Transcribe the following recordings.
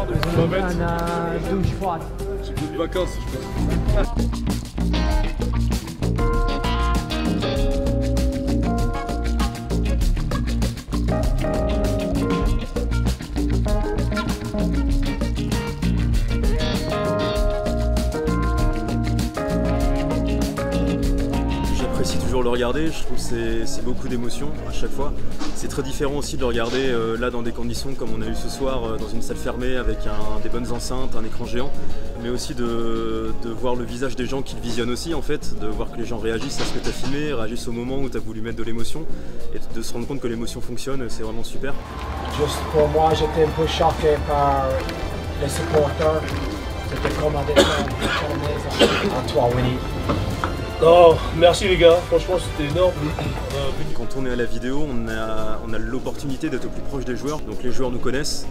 de kilomètres. Une douche froide. J'ai plus de vacances, je pense. J'apprécie toujours le regarder, je trouve que c'est beaucoup d'émotions à chaque fois. C'est très différent aussi de le regarder là dans des conditions comme on a eu ce soir dans une salle fermée avec des bonnes enceintes, un écran géant, mais aussi de voir le visage des gens qui le visionnent aussi en fait, de voir que les gens réagissent à ce que tu as filmé, réagissent au moment où tu as voulu mettre de l'émotion et de se rendre compte que l'émotion fonctionne, c'est vraiment super. Juste pour moi, j'étais un peu choqué par les supporters. C'était comme un dessin à toi, Winnie. Non, merci les gars, franchement c'était énorme. Quand on est à la vidéo, on a l'opportunité d'être au plus proche des joueurs, donc les joueurs nous connaissent.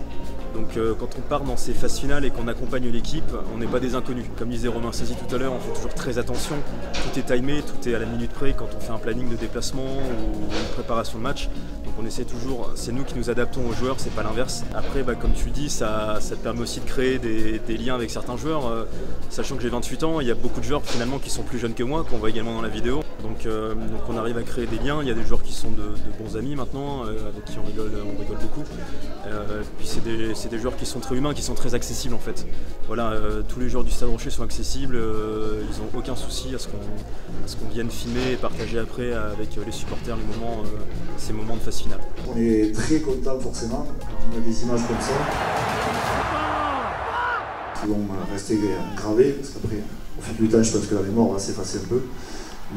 Donc quand on part dans ces phases finales et qu'on accompagne l'équipe, on n'est pas des inconnus. Comme disait Romain Sazy tout à l'heure, on fait toujours très attention. Tout est timé, tout est à la minute près quand on fait un planning de déplacement ou une préparation de match. Donc on essaie toujours, c'est nous qui nous adaptons aux joueurs, c'est pas l'inverse. Après, comme tu le dis, ça te permet aussi de créer des liens avec certains joueurs. Sachant que j'ai 28 ans, il y a beaucoup de joueurs finalement qui sont plus jeunes que moi, qu'on voit également dans la vidéo. Donc on arrive à créer des liens. Il y a des joueurs qui sont de bons amis maintenant, avec qui on rigole beaucoup. Puis c'est des joueurs qui sont très humains, qui sont très accessibles en fait. Voilà, tous les joueurs du Stade Rocher sont accessibles, ils n'ont aucun souci à ce qu'on vienne filmer et partager après avec les supporters ces moments de phase finale. On est très content forcément, on a des images comme ça qui vont rester gravées, parce qu'après au fil du temps je pense que la mémoire va s'effacer un peu.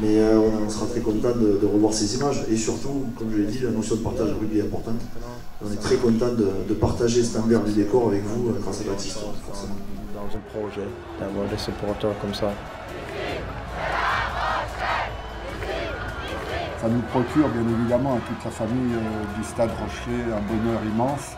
Mais on sera très content de revoir ces images et surtout, comme je l'ai dit, la notion de partage de rugby est importante. On est très content de partager cet envers du décor avec vous grâce à Baptiste, forcément. Dans un projet, d'avoir des supporters comme ça. Ça nous procure bien évidemment à toute la famille du Stade Rocher un bonheur immense.